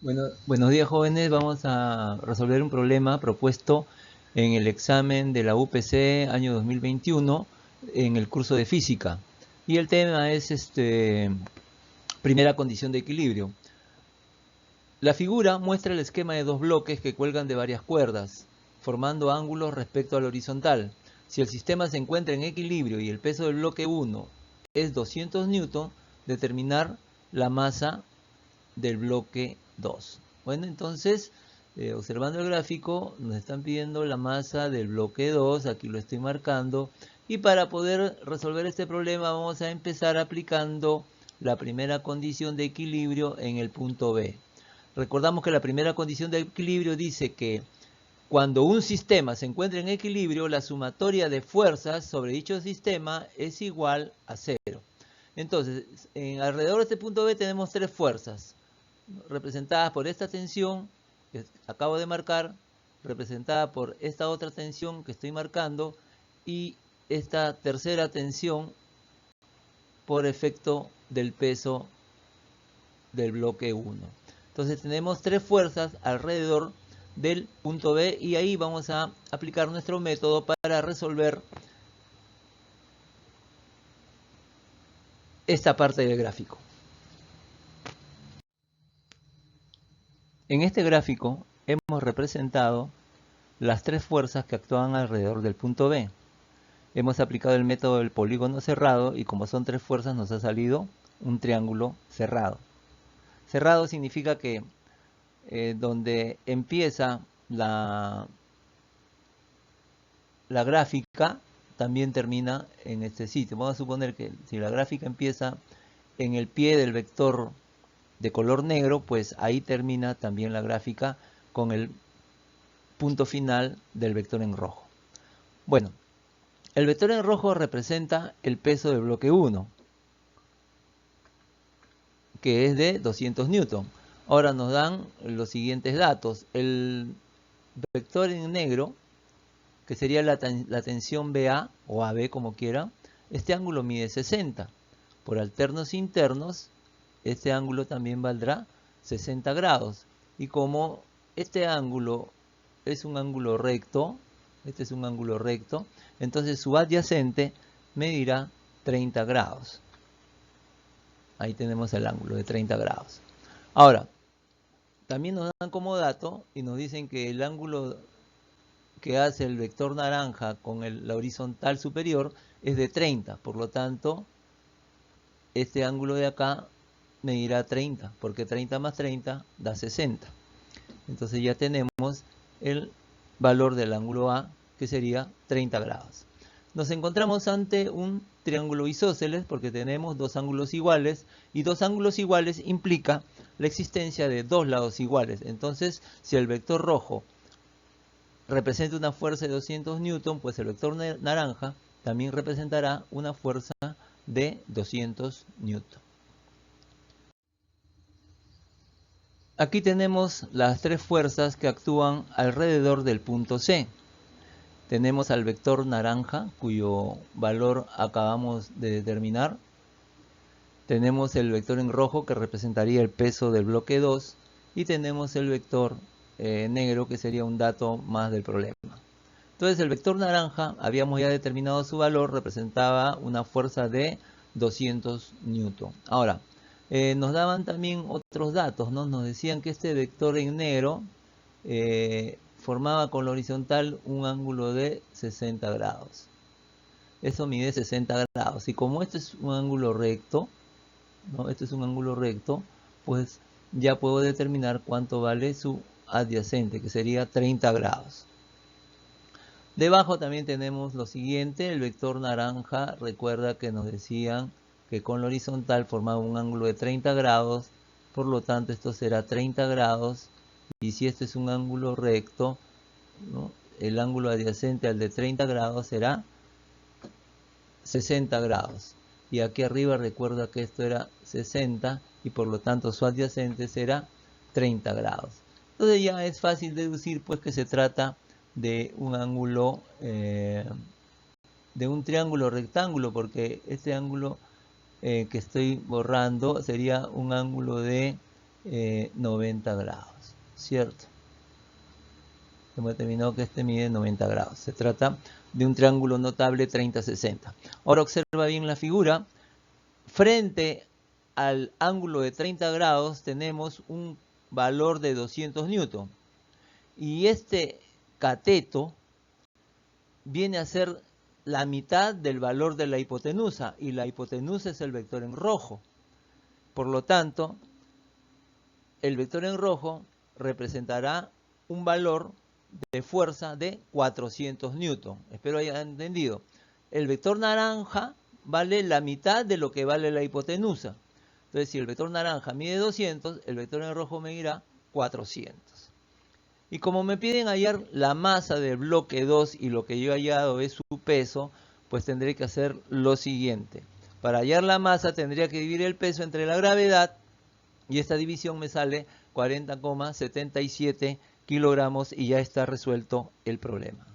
Bueno, buenos días, jóvenes. Vamos a resolver un problema propuesto en el examen de la UPC año 2021 en el curso de física. Y el tema es primera condición de equilibrio. La figura muestra el esquema de dos bloques que cuelgan de varias cuerdas, formando ángulos respecto al horizontal. Si el sistema se encuentra en equilibrio y el peso del bloque 1 es 200 newton, determinar la masa del bloque 2. Bueno, entonces, observando el gráfico, nos están pidiendo la masa del bloque 2, aquí lo estoy marcando, y para poder resolver este problema vamos a empezar aplicando la primera condición de equilibrio en el punto B. Recordamos que la primera condición de equilibrio dice que cuando un sistema se encuentra en equilibrio, la sumatoria de fuerzas sobre dicho sistema es igual a cero. Entonces, alrededor de este punto B tenemos tres fuerzas, representadas por esta tensión que acabo de marcar, representada por esta otra tensión que estoy marcando, y esta tercera tensión por efecto del peso del bloque 1. Entonces tenemos tres fuerzas alrededor del punto B y ahí vamos a aplicar nuestro método para resolver esta parte del gráfico. En este gráfico hemos representado las tres fuerzas que actúan alrededor del punto B. Hemos aplicado el método del polígono cerrado y como son tres fuerzas nos ha salido un triángulo cerrado. Cerrado significa que donde empieza la gráfica también termina en este sitio. Vamos a suponer que si la gráfica empieza en el pie del vector de color negro, pues ahí termina también la gráfica con el punto final del vector en rojo. Bueno, el vector en rojo representa el peso del bloque 1, que es de 200 newton. Ahora nos dan los siguientes datos. El vector en negro, que sería la tensión BA o AB como quiera, este ángulo mide 60. Por alternos internos, este ángulo también valdrá 60 grados. Y como este ángulo es un ángulo recto, este es un ángulo recto, entonces su adyacente medirá 30 grados. Ahí tenemos el ángulo de 30 grados. Ahora, también nos dan como dato y nos dicen que el ángulo que hace el vector naranja con la horizontal superior es de 30. Por lo tanto, este ángulo de acá medirá 30, porque 30 más 30 da 60. Entonces ya tenemos el valor del ángulo A, que sería 30 grados. Nos encontramos ante un triángulo isósceles porque tenemos dos ángulos iguales y dos ángulos iguales implica la existencia de dos lados iguales. Entonces, si el vector rojo representa una fuerza de 200 newton, pues el vector naranja también representará una fuerza de 200 newton. Aquí tenemos las tres fuerzas que actúan alrededor del punto C. Tenemos al vector naranja, cuyo valor acabamos de determinar. Tenemos el vector en rojo, que representaría el peso del bloque 2. Y tenemos el vector negro, que sería un dato más del problema. Entonces el vector naranja, habíamos ya determinado su valor, representaba una fuerza de 200 newton. Ahora, nos daban también otros datos, ¿no? Nos decían que este vector en negro formaba con la horizontal un ángulo de 60 grados. Eso mide 60 grados. Y como este es un ángulo recto, ¿no? Este es un ángulo recto, pues ya puedo determinar cuánto vale su adyacente, que sería 30 grados. Debajo también tenemos lo siguiente, el vector naranja, recuerda que nos decían que con la horizontal formaba un ángulo de 30 grados, por lo tanto esto será 30 grados, y si este es un ángulo recto, ¿no? El ángulo adyacente al de 30 grados será 60 grados. Y aquí arriba recuerda que esto era 60 y por lo tanto su adyacente será 30 grados. Entonces ya es fácil deducir pues que se trata de un ángulo, de un triángulo rectángulo, porque este ángulo que estoy borrando sería un ángulo de 90 grados, ¿cierto? Hemos determinado que este mide 90 grados. Se trata de un triángulo notable 30-60. Ahora observa bien la figura. Frente al ángulo de 30 grados tenemos un valor de 200 newton. Y este cateto viene a ser la mitad del valor de la hipotenusa. Y la hipotenusa es el vector en rojo. Por lo tanto, el vector en rojo representará un valor de fuerza de 400 newton. Espero hayan entendido. El vector naranja vale la mitad de lo que vale la hipotenusa. Entonces, si el vector naranja mide 200, el vector en rojo medirá 400. Y como me piden hallar la masa del bloque 2 y lo que yo he hallado es su peso, pues tendré que hacer lo siguiente. Para hallar la masa tendría que dividir el peso entre la gravedad y esta división me sale 40,77 kilogramos y ya está resuelto el problema.